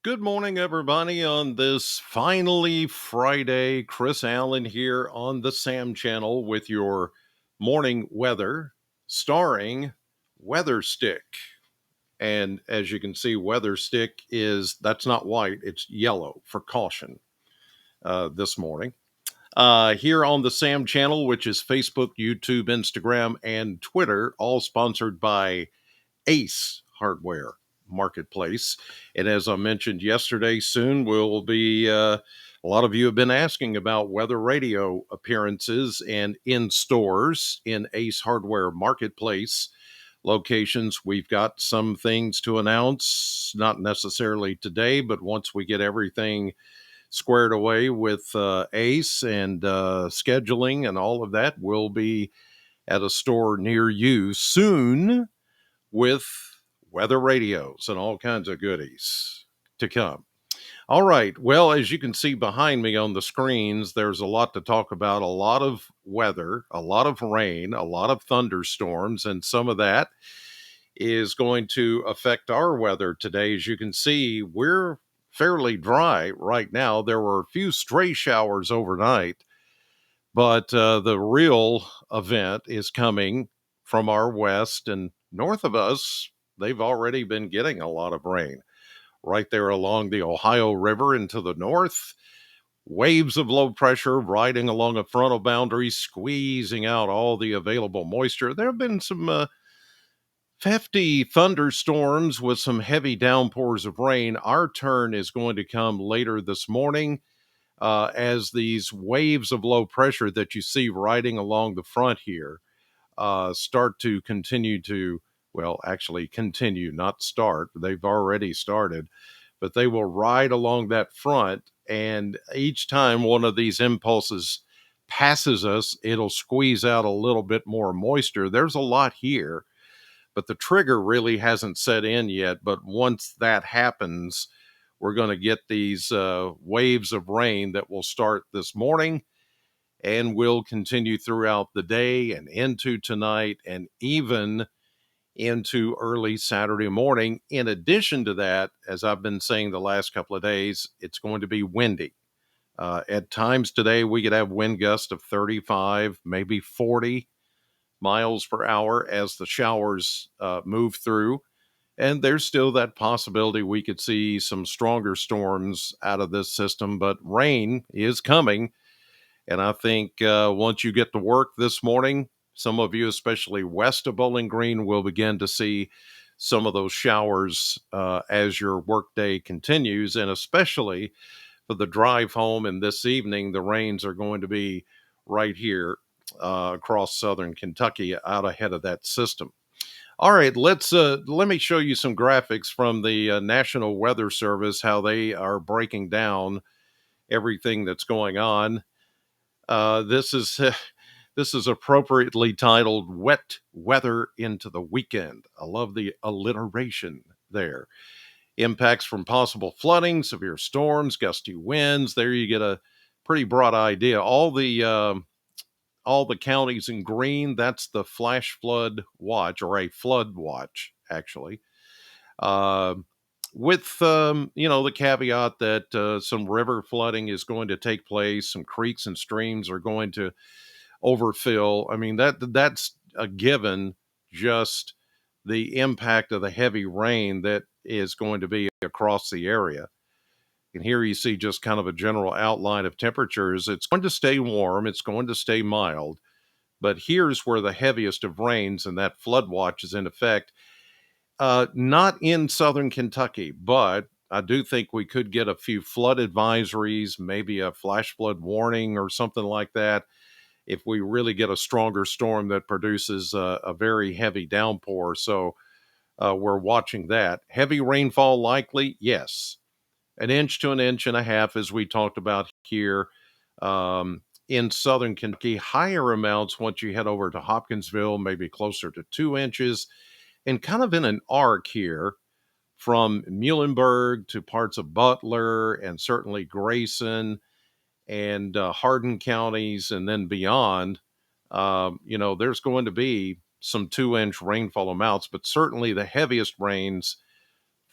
Good morning, everybody, on this finally Friday. Chris Allen here on the Sam channel with your morning weather, starring WeatherStick. And as you can see, WeatherStick that's not white, it's yellow for caution this morning. Here on the Sam channel, which is Facebook, YouTube, Instagram, and Twitter, all sponsored by Ace Hardware Marketplace. And as I mentioned yesterday, soon will be a lot of you have been asking about weather radio appearances and in stores in Ace Hardware Marketplace locations. We've got some things to announce, not necessarily today, but once we get everything squared away with Ace and scheduling and all of that, we'll be at a store near you soon with weather radios and all kinds of goodies to come. All right. Well, as you can see behind me on the screens, there's a lot to talk about, a lot of weather, a lot of rain, a lot of thunderstorms, and some of that is going to affect our weather today. As you can see, we're fairly dry right now. There were a few stray showers overnight, but the real event is coming from our west and north of us. They've already been getting a lot of rain right there along the Ohio River and to the north. Waves of low pressure riding along a frontal boundary, squeezing out all the available moisture. There have been some hefty thunderstorms with some heavy downpours of rain. Our turn is going to come later this morning as these waves of low pressure that you see riding along the front here start to continue to, well, actually continue, not start. They've already started, but they will ride along that front. And each time one of these impulses passes us, it'll squeeze out a little bit more moisture. There's a lot here, but the trigger really hasn't set in yet. But once that happens, we're going to get these waves of rain that will start this morning and will continue throughout the day and into tonight and even into early Saturday morning. In addition to that, as I've been saying the last couple of days, it's going to be windy. At times today, we could have wind gusts of 35, maybe 40 miles per hour as the showers move through. And there's still that possibility we could see some stronger storms out of this system, but rain is coming. And I think once you get to work this morning, some of you, especially west of Bowling Green, will begin to see some of those showers as your workday continues. And especially for the drive home and this evening, the rains are going to be right here across southern Kentucky out ahead of that system. All right, let me show you some graphics from the National Weather Service, how they are breaking down everything that's going on. This is this is appropriately titled "Wet Weather into the Weekend." I love the alliteration there. Impacts from possible flooding, severe storms, gusty winds. There you get a pretty broad idea. All the counties in green, that's the flash flood watch, or a flood watch, actually. Uh, with the caveat that some river flooding is going to take place, some creeks and streams are going to overfill. I mean, that's a given, just the impact of the heavy rain that is going to be across the area. And here you see just kind of a general outline of temperatures. It's going to stay warm, it's going to stay mild, but here's where the heaviest of rains and that flood watch is in effect. Not in southern Kentucky, but I do think we could get a few flood advisories, maybe a flash flood warning or something like that, if we really get a stronger storm that produces a very heavy downpour. So we're watching that. Heavy rainfall likely, yes. An inch to an inch and a half, as we talked about here in southern Kentucky. Higher amounts once you head over to Hopkinsville, maybe closer to 2 inches. And kind of in an arc here from Muhlenberg to parts of Butler and certainly Grayson and Hardin counties and then beyond, there's going to be some 2-inch rainfall amounts, but certainly the heaviest rains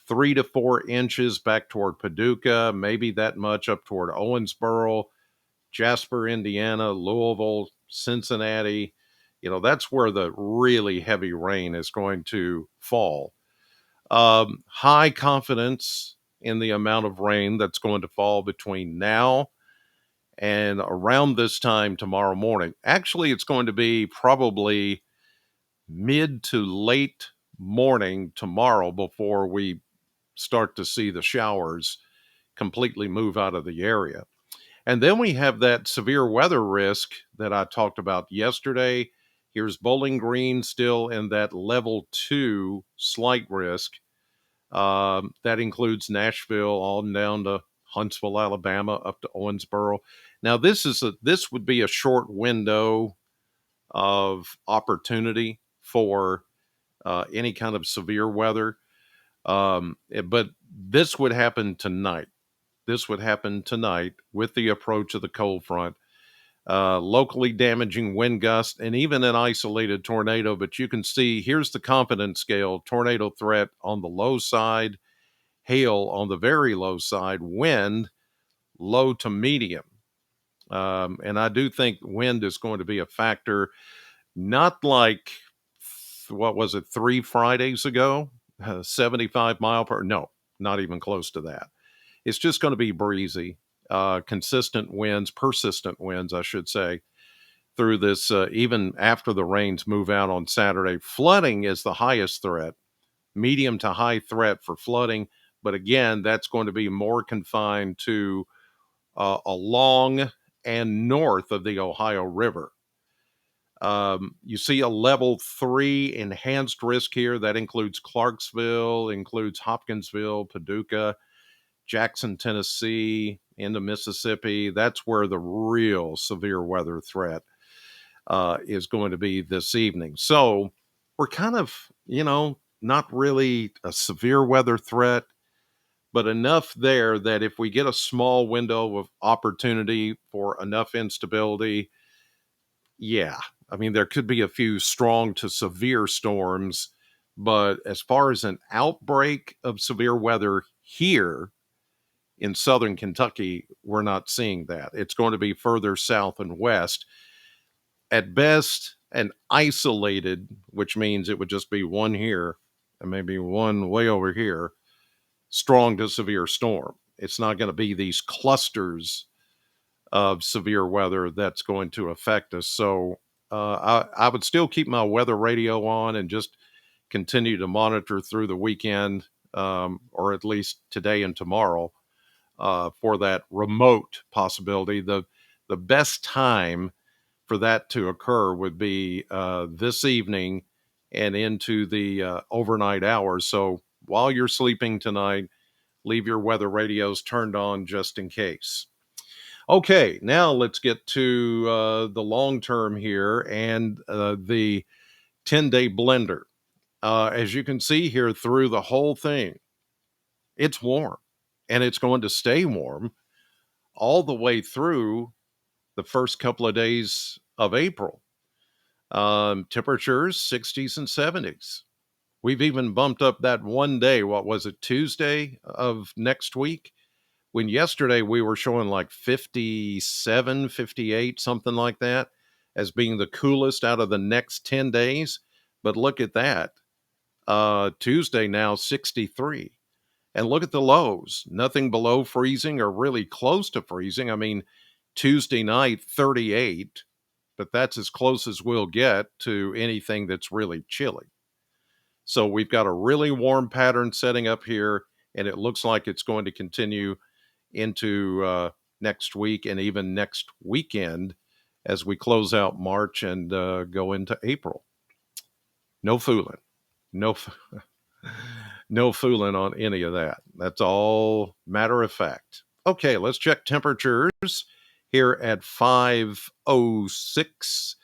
3 to 4 inches back toward Paducah, maybe that much up toward Owensboro, Jasper, Indiana, Louisville, Cincinnati. That's where the really heavy rain is going to fall. High confidence in the amount of rain that's going to fall between now and around this time tomorrow morning. Actually, it's going to be probably mid to late morning tomorrow before we start to see the showers completely move out of the area. And then we have that severe weather risk that I talked about yesterday. Here's Bowling Green still in that level 2 slight risk. That includes Nashville on down to Huntsville, Alabama, up to Owensboro. Now, this would be a short window of opportunity for any kind of severe weather. But this would happen tonight. This would happen tonight with the approach of the cold front. Locally damaging wind gusts and even an isolated tornado. But you can see here's the confidence scale: tornado threat on the low side, hail on the very low side, wind low to medium. And I do think wind is going to be a factor, not like, what was it, 3 Fridays ago? 75 mile per, no, not even close to that. It's just going to be breezy, persistent winds, I should say, through this, even after the rains move out on Saturday. Flooding is the highest threat, medium to high threat for flooding. But again, that's going to be more confined to along and north of the Ohio River. You see a level 3 enhanced risk here. That includes Clarksville, includes Hopkinsville, Paducah, Jackson, Tennessee, into Mississippi. That's where the real severe weather threat is going to be this evening. So we're kind of, not really a severe weather threat, but enough there that if we get a small window of opportunity for enough instability, yeah, I mean, there could be a few strong to severe storms. But as far as an outbreak of severe weather here in southern Kentucky, we're not seeing that. It's going to be further south and west. At best, an isolated, which means it would just be one here and maybe one way over here, strong to severe storm. It's not going to be these clusters of severe weather that's going to affect us. So I would still keep my weather radio on and just continue to monitor through the weekend, or at least today and tomorrow, for that remote possibility. The best time for that to occur would be this evening and into the overnight hours. So while you're sleeping tonight, leave your weather radios turned on just in case. Okay, now let's get to the long term here and the 10-day blender. As you can see here through the whole thing, it's warm and it's going to stay warm all the way through the first couple of days of April. Temperatures 60s and 70s. We've even bumped up that one day. What was it, Tuesday of next week? When yesterday we were showing like 57, 58, something like that, as being the coolest out of the next 10 days. But look at that. Tuesday now 63. And look at the lows. Nothing below freezing or really close to freezing. I mean, Tuesday night 38, but that's as close as we'll get to anything that's really chilly. So we've got a really warm pattern setting up here, and it looks like it's going to continue into next week and even next weekend as we close out March and go into April. No fooling. No, no fooling on any of that. That's all matter of fact. Okay, let's check temperatures here at 5:06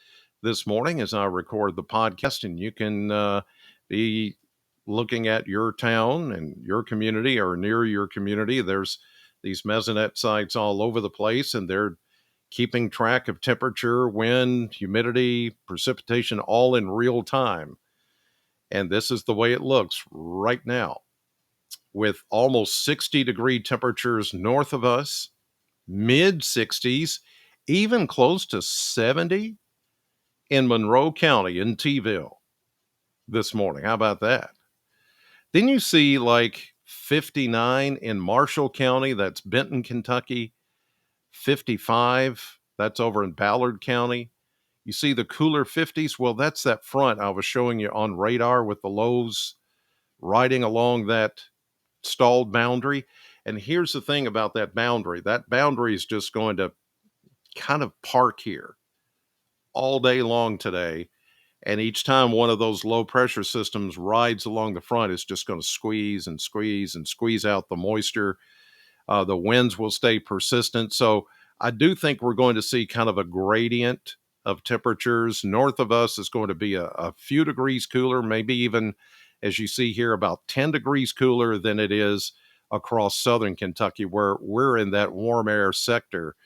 this morning as I record the podcast, and you can be looking at your town and your community or near your community. There's these mesonet sites all over the place, and they're keeping track of temperature, wind, humidity, precipitation, all in real time. And this is the way it looks right now. with almost 60-degree temperatures north of us, mid 60s, even close to 70 in Monroe County in Tville this morning. How about that? Then you see like 59 in Marshall County, that's Benton, Kentucky, 55, that's over in Ballard County. You see the cooler 50s? Well, that's that front I was showing you on radar with the lows riding along that stalled boundary. And here's the thing about that boundary is just going to kind of park here all day long today. And each time one of those low pressure systems rides along the front, it's just going to squeeze and squeeze and squeeze out the moisture. The winds will stay persistent. So I do think we're going to see kind of a gradient of temperatures. North of us is going to be a few degrees cooler, maybe even, as you see here, about 10 degrees cooler than it is across southern Kentucky, where we're in that warm air sector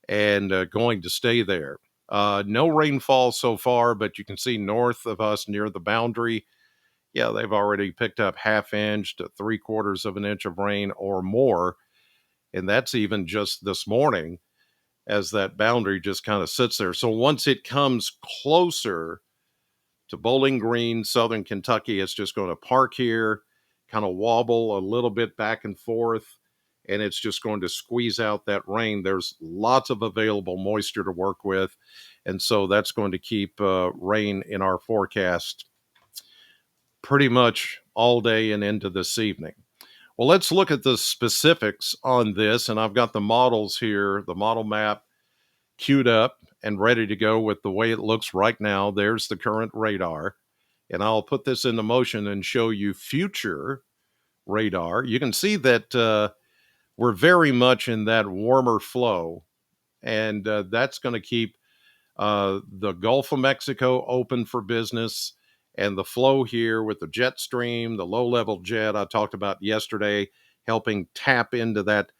and going to stay there. No rainfall so far, but you can see north of us near the boundary, yeah, they've already picked up half inch to 3/4 of an inch of rain or more. And that's even just this morning as that boundary just kind of sits there. So once it comes closer to Bowling Green, southern Kentucky, it's just going to park here, kind of wobble a little bit back and forth, and it's just going to squeeze out that rain. There's lots of available moisture to work with, and so that's going to keep rain in our forecast pretty much all day and into this evening. Well, let's look at the specifics on this, and I've got the models here, the model map queued up and ready to go with the way it looks right now. There's the current radar, and I'll put this into motion and show you future radar. You can see that we're very much in that warmer flow, and that's going to keep the Gulf of Mexico open for business. And the flow here with the jet stream, the low level jet I talked about yesterday, helping tap into that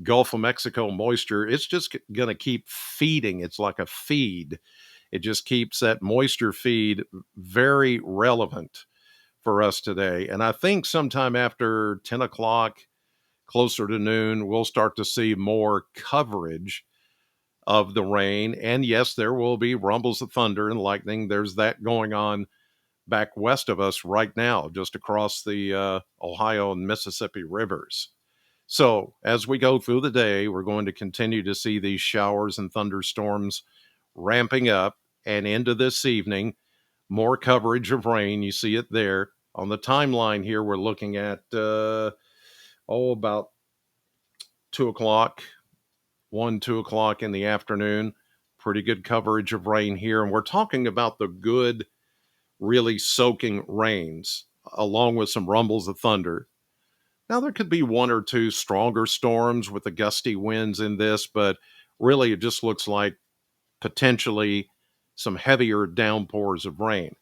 Gulf of Mexico moisture, it's just going to keep feeding. It's like a feed. It just keeps that moisture feed very relevant for us today. And I think sometime after 10 o'clock, closer to noon, we'll start to see more coverage of the rain. And yes, there will be rumbles of thunder and lightning. There's that going on back west of us right now, just across the Ohio and Mississippi rivers. So as we go through the day, we're going to continue to see these showers and thunderstorms ramping up. And into this evening, more coverage of rain. You see it there. On the timeline here, we're looking at, about 2 o'clock, 2 o'clock in the afternoon. Pretty good coverage of rain here. And we're talking about the good, really soaking rains, along with some rumbles of thunder. Now, there could be one or two stronger storms with the gusty winds in this, but really it just looks like potentially some heavier downpours of rain.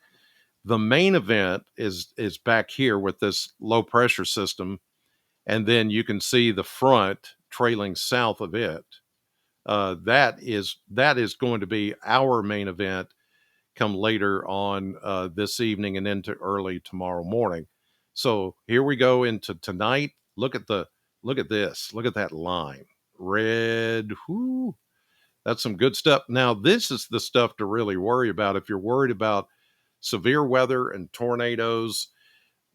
The main event is back here with this low pressure system, and then you can see the front trailing south of it. That is going to be our main event come later on this evening and into early tomorrow morning. So here we go into tonight. Look at this. Look at that line. Red. Whoo. That's some good stuff. Now, this is the stuff to really worry about. If you're worried about severe weather and tornadoes,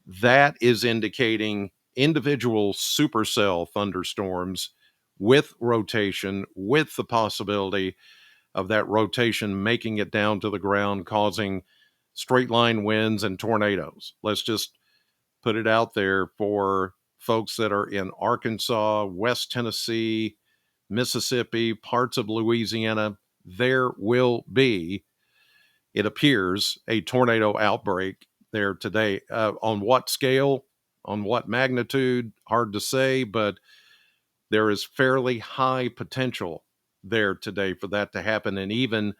that is indicating individual supercell thunderstorms with rotation, with the possibility of that rotation making it down to the ground, causing straight line winds and tornadoes. Let's just put it out there for folks that are in Arkansas, West Tennessee, Mississippi, parts of Louisiana. There will be, it appears, a tornado outbreak there today. On what scale, on what magnitude, hard to say, but there is fairly high potential there today for that to happen, and even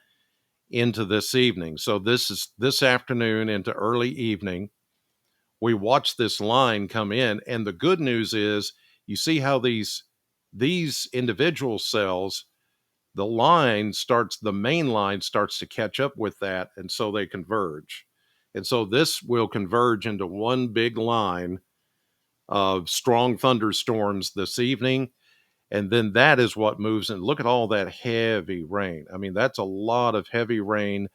into this evening. So this is this afternoon into early evening. We watch this line come in, and the good news is you see how these individual cells, the main line starts to catch up with that, and so they converge. And so this will converge into one big line of strong thunderstorms this evening. And then that is what moves in. Look at all that heavy rain. I mean, that's a lot of heavy rain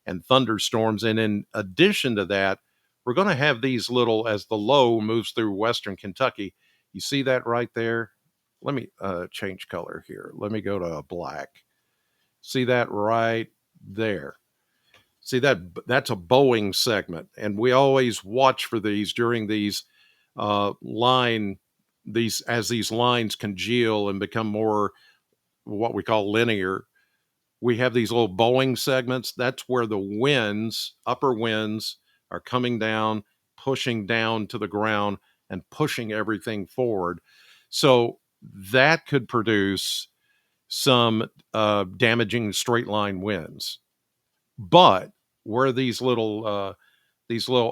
and thunderstorms. And in addition to that, we're going to have these little, as the low moves through western Kentucky. You see that right there? Let me change color here. Let me go to black. See that right there? See that's a Boeing segment, and we always watch for these during these line these as these lines congeal and become more what we call linear. We have these little Boeing segments. That's where the winds, upper winds, are coming down, pushing down to the ground, and pushing everything forward. So that could produce some damaging straight line winds. But where these little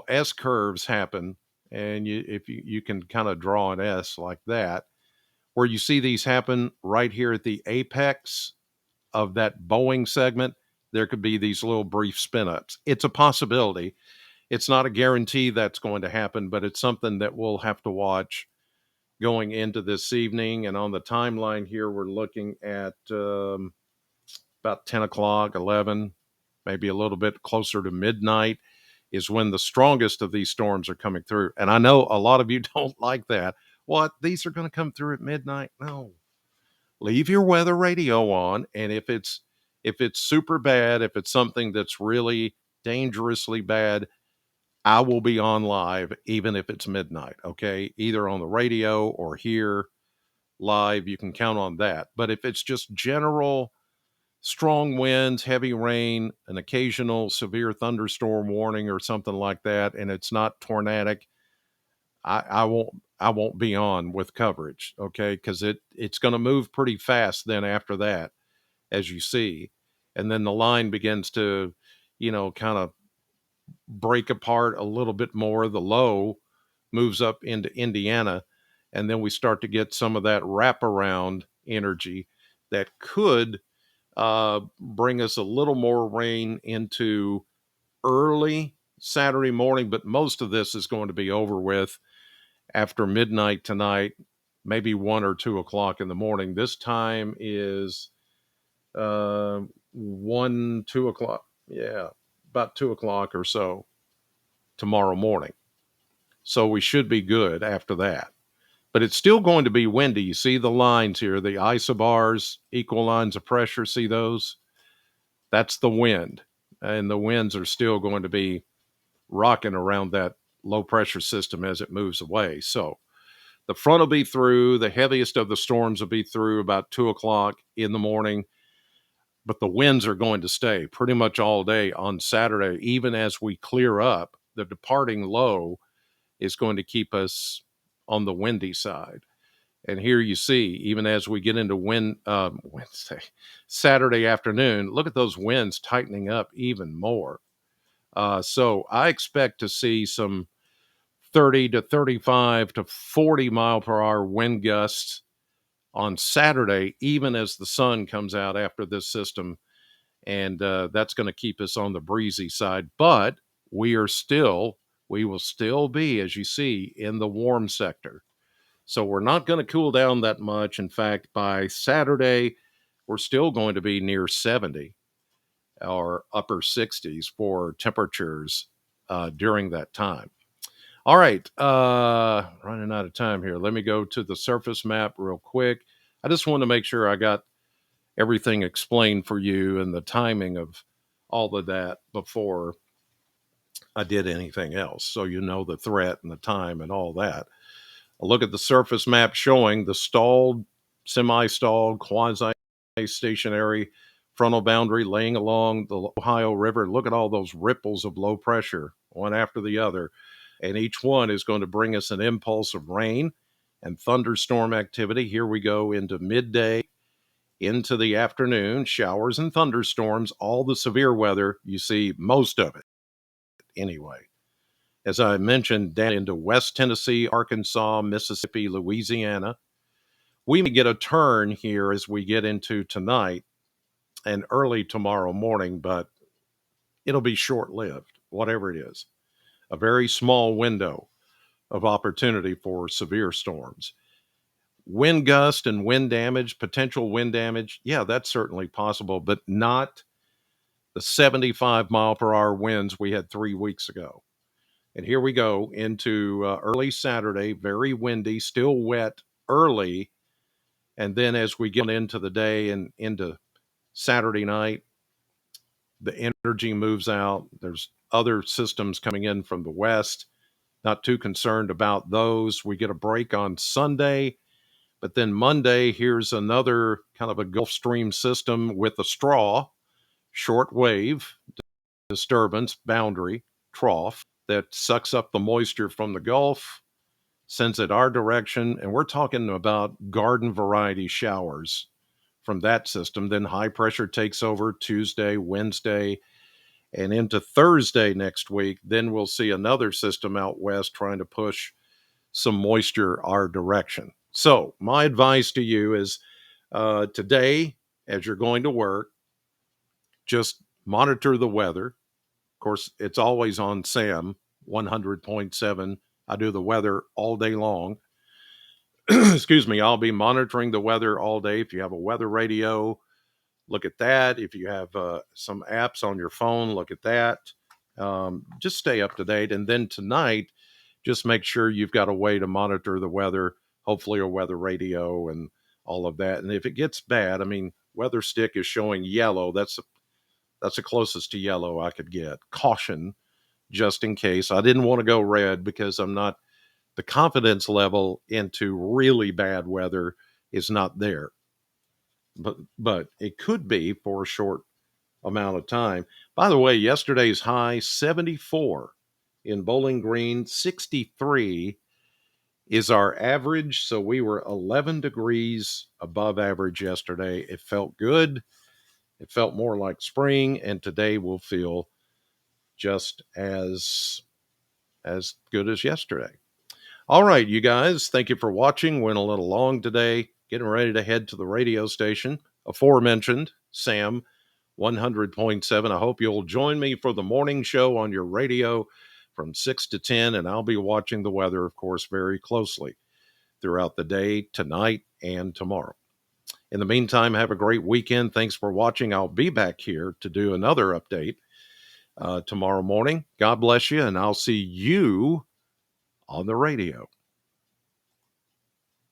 S curves happen, and if you can kind of draw an S like that, where you see these happen right here at the apex of that Boeing segment, there could be these little brief spin ups. It's a possibility. It's not a guarantee that's going to happen, but it's something that we'll have to watch going into this evening. And on the timeline here, we're looking at about 10 o'clock, 11, maybe a little bit closer to midnight is when the strongest of these storms are coming through. And I know a lot of you don't like that. What? These are going to come through at midnight? No. Leave your weather radio on, and if it's super bad, if it's something that's really dangerously bad, I will be on live even if it's midnight, okay? Either on the radio or here live, you can count on that. But if it's just general strong winds, heavy rain, an occasional severe thunderstorm warning or something like that, and it's not tornadic, I won't be on with coverage, okay? Because it's going to move pretty fast then after that, as you see, and then the line begins to, kind of break apart a little bit more. The low moves up into Indiana, and then we start to get some of that wraparound energy that could bring us a little more rain into early Saturday morning, but most of this is going to be over with after midnight tonight, maybe 1 or 2 o'clock in the morning. This time is 2 o'clock. Yeah, about 2 o'clock or so tomorrow morning. So we should be good after that. But it's still going to be windy. You see the lines here, the isobars, equal lines of pressure. See those? That's the wind. And the winds are still going to be rocking around that low pressure system as it moves away. So the front will be through. The heaviest of the storms will be through about 2 o'clock in the morning. But the winds are going to stay pretty much all day on Saturday, even as we clear up. The departing low is going to keep us on the windy side. And here you see, even as we get into Wednesday, Saturday afternoon, look at those winds tightening up even more. So I expect to see some 30 to 35 to 40 mile per hour wind gusts on Saturday, even as the sun comes out after this system. And that's going to keep us on the breezy side. But we will still be, as you see, in the warm sector. So we're not going to cool down that much. In fact, by Saturday, we're still going to be near 70 or upper 60s for temperatures during that time. All right, running out of time here. Let me go to the surface map real quick. I just want to make sure I got everything explained for you and the timing of all of that before I did anything else. So you know the threat and the time and all that. A look at the surface map showing the stalled, semi-stalled, quasi-stationary frontal boundary laying along the Ohio River. Look at all those ripples of low pressure, one after the other. And each one is going to bring us an impulse of rain and thunderstorm activity. Here we go into midday, into the afternoon, showers and thunderstorms, all the severe weather. You see most of it anyway. As I mentioned, down into West Tennessee, Arkansas, Mississippi, Louisiana. We may get a turn here as we get into tonight and early tomorrow morning, but it'll be short lived, whatever it is. A very small window of opportunity for severe storms. Wind gust and wind damage, potential wind damage, yeah, that's certainly possible, but not the 75 mile per hour winds we had 3 weeks ago. And here we go into early Saturday, very windy, still wet early. And then as we get into the day and into Saturday night, the energy moves out. There's other systems coming in from the west. Not too concerned about those. We get a break on Sunday, but then Monday, here's another kind of a Gulf Stream system with a straw, short wave disturbance boundary trough that sucks up the moisture from the Gulf, sends it our direction, and we're talking about garden variety showers from that system. Then high pressure takes over Tuesday, Wednesday, and into Thursday next week. Then we'll see another system out west trying to push some moisture our direction. So my advice to you is today, as you're going to work, just monitor the weather. Of course, it's always on SAM 100.7. I do the weather all day long. Excuse me, I'll be monitoring the weather all day. If you have a weather radio, look at that. If you have some apps on your phone, look at that. Just stay up to date. And then tonight, just make sure you've got a way to monitor the weather, hopefully a weather radio and all of that. And if it gets bad, I mean, WeatherStick is showing yellow. That's the closest to yellow I could get. Caution, just in case. I didn't want to go red because I'm not, the confidence level into really bad weather is not there. But it could be for a short amount of time. By the way, yesterday's high 74 in Bowling Green, 63 is our average. So we were 11 degrees above average yesterday. It felt good. It felt more like spring, and today will feel just as good as yesterday. All right, you guys, thank you for watching. Went a little long today. Getting ready to head to the radio station, aforementioned Sam 100.7. I hope you'll join me for the morning show on your radio from 6 to 10, and I'll be watching the weather, of course, very closely throughout the day, tonight, and tomorrow. In the meantime, have a great weekend. Thanks for watching. I'll be back here to do another update tomorrow morning. God bless you, and I'll see you on the radio.